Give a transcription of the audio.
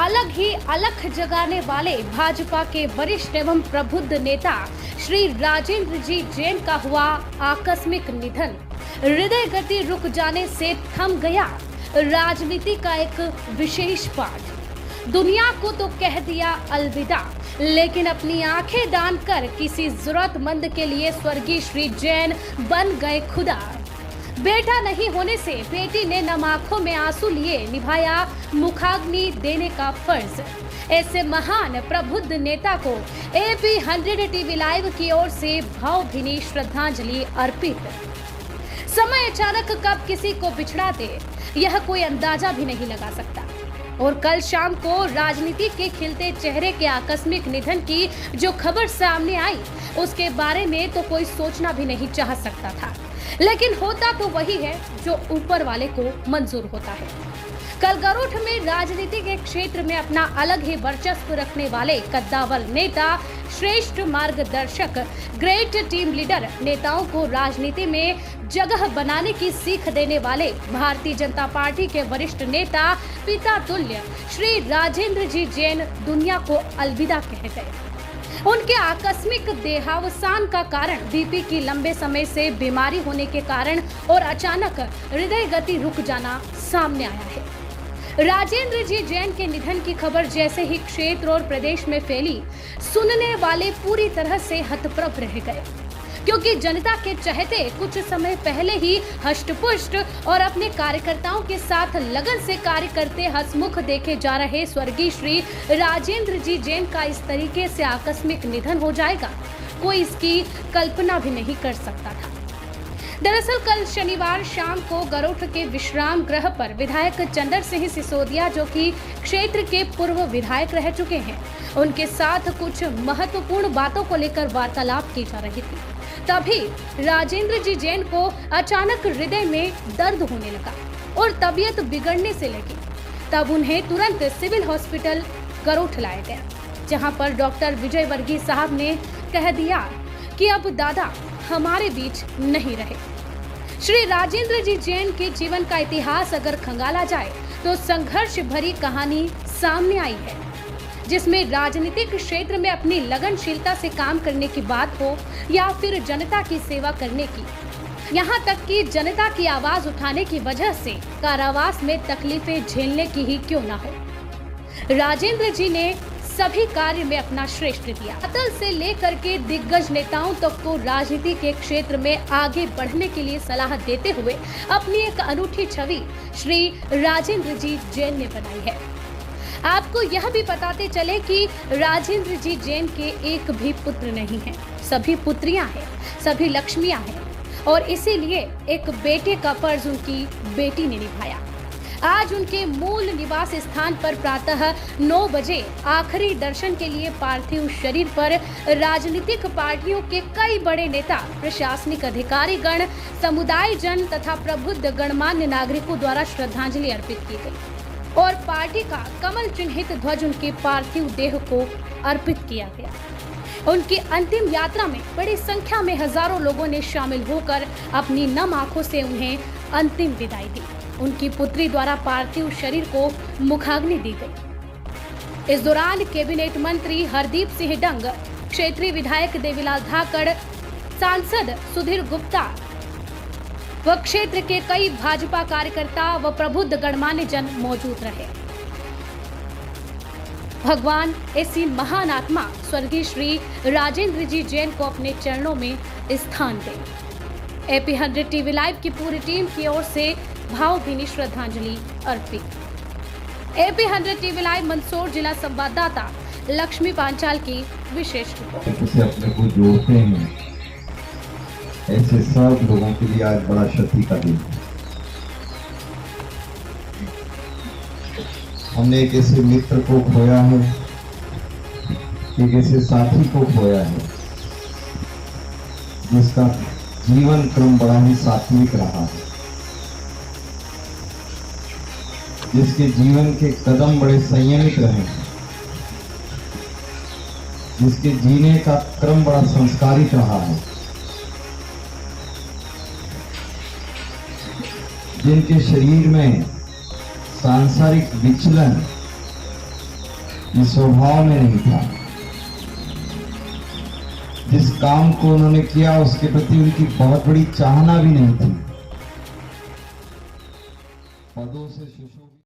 अलग ही अलख जगाने वाले भाजपा के वरिष्ठ एवं प्रबुद्ध नेता श्री राजेंद्र जी जैन का हुआ आकस्मिक निधन। हृदय गति रुक जाने से थम गया राजनीति का एक विशेष पाठ। दुनिया को तो कह दिया अलविदा, लेकिन अपनी आंखें दान कर किसी जरूरतमंद के लिए स्वर्गीय श्री जैन बन गए खुदा। बेटा नहीं होने से बेटी ने नम आंखों में आंसू लिए निभाया मुखाग्नि देने का फर्ज। ऐसे महान प्रबुद्ध नेता को AP 100 टीवी लाइव की ओर से भावभीनी श्रद्धांजलि अर्पित। समय अचानक कब किसी को बिछड़ा दे, यह कोई अंदाजा भी नहीं लगा सकता। और कल शाम को राजनीति के खिलते चेहरे के आकस्मिक निधन की जो खबर सामने आई, उसके बारे में तो कोई सोचना भी नहीं चाह सकता था, लेकिन होता तो वही है जो ऊपर वाले को मंजूर होता है। कल गरुठ में राजनीति के क्षेत्र में अपना अलग ही वर्चस्व रखने वाले कद्दावर नेता, श्रेष्ठ मार्गदर्शक, ग्रेट टीम लीडर, नेताओं को राजनीति में जगह बनाने की सीख देने वाले भारतीय जनता पार्टी के वरिष्ठ नेता, पिता तुल्य श्री राजेंद्र जी जैन दुनिया को अलविदा कह गए। उनके आकस्मिक देहावसान का कारण बीपी की लंबे समय से बीमारी होने के कारण और अचानक हृदय गति रुक जाना सामने आया है। राजेंद्र जी जैन के निधन की खबर जैसे ही क्षेत्र और प्रदेश में फैली, सुनने वाले पूरी तरह से हतप्रभ रह गए, क्योंकि जनता के चहेते कुछ समय पहले ही हष्टपुष्ट और अपने कार्यकर्ताओं के साथ लगन से कार्य करते हंसमुख देखे जा रहे स्वर्गीय श्री राजेंद्र जी जैन का इस तरीके से आकस्मिक निधन हो जाएगा, कोई इसकी कल्पना भी नहीं कर सकता था। दरअसल कल शनिवार शाम को गरुठ के विश्राम गृह पर विधायक चंदर सिंह सिसोदिया, जो कि क्षेत्र के पूर्व विधायक रह चुके हैं, उनके साथ कुछ महत्वपूर्ण बातों को लेकर वार्तालाप की जा रही थी। तभी राजेंद्र जी जैन को अचानक हृदय में दर्द होने लगा और तबीयत बिगड़ने से लगी। तब उन्हें तुरंत सिविल हॉस्पिटल गरुठ लाया गया, जहां पर डॉक्टर विजय वर्गीय साहब ने कह दिया कि अब दादा हमारे बीच नहीं रहे। श्री राजेंद्र जी जैन के जीवन का इतिहास अगर खंगाला जाए तो संघर्ष भरी कहानी सामने आई है, जिसमें राजनीतिक क्षेत्र में अपनी लगनशीलता से काम करने की बात हो या फिर जनता की सेवा करने की, यहाँ तक कि जनता की आवाज उठाने की वजह से कारावास में तकलीफें झेलने की ही क्यों ना हो, राजेंद्र जी ने सभी कार्य में अपना श्रेष्ठ दिया। अतल से लेकर के दिग्गज नेताओं तक को राजनीति के क्षेत्र में आगे बढ़ने के लिए सलाह देते हुए अपनी एक अनूठी छवि श्री राजेंद्र जी जैन ने बनाई है। आपको यह भी बताते चले कि राजेंद्र जी जैन के एक भी पुत्र नहीं है, सभी पुत्रियां हैं, सभी लक्ष्मियां हैं, और इसीलिए एक बेटे का फर्ज उनकी बेटी ने निभाया। आज उनके मूल निवास स्थान पर प्रातः 9 बजे आखिरी दर्शन के लिए पार्थिव शरीर पर राजनीतिक पार्टियों के कई बड़े नेता, प्रशासनिक अधिकारी गण, समुदाय जन तथा प्रबुद्ध गणमान्य नागरिकों द्वारा श्रद्धांजलि अर्पित की गई और पार्टी का कमल चिन्हित ध्वज उनके पार्थिव देह को अर्पित किया गया। उनकी अंतिम यात्रा में बड़ी संख्या में हजारों लोगों ने शामिल होकर अपनी नम आंखों से उन्हें अंतिम विदाई दी। उनकी पुत्री द्वारा पार्थिव शरीर को मुखाग्नि दी गई। इस दौरान कैबिनेट मंत्री हरदीप सिंह डंग, क्षेत्रीय विधायक देवीलाल धाकड़, सांसद सुधीर गुप्ता व क्षेत्र के कई भाजपा कार्यकर्ता व प्रबुद्ध गणमान्य जन मौजूद रहे। भगवान ऐसी महान आत्मा स्वर्गीय श्री राजेंद्र जी जैन को अपने चरणों में स्थान दे। AP 100 टीवी लाइव की पूरी टीम की ओर से भावभीनी श्रद्धांजलि अर्पित। AP 100 टीवी लाइव मंदसौर जिला संवाददाता लक्ष्मी पांचाल की विशेष रिपोर्ट। से अपने को जोड़ते हैं, ऐसे सब लोगों के लिए आज बड़ा क्षति का दिन है। हमने एक ऐसे मित्र को खोया है, एक ऐसे साथी को खोया है जिसका जीवन क्रम बड़ा ही सात्विक रहा है, जिसके जीवन के कदम बड़े संयमित रहे हैं, जिसके जीने का क्रम बड़ा संस्कारित रहा है, जिनके शरीर में सांसारिक विचलन ये स्वभाव में नहीं था। जिस काम को उन्होंने किया उसके प्रति उनकी बहुत बड़ी चाहना भी नहीं थी। पदों से सुशोभित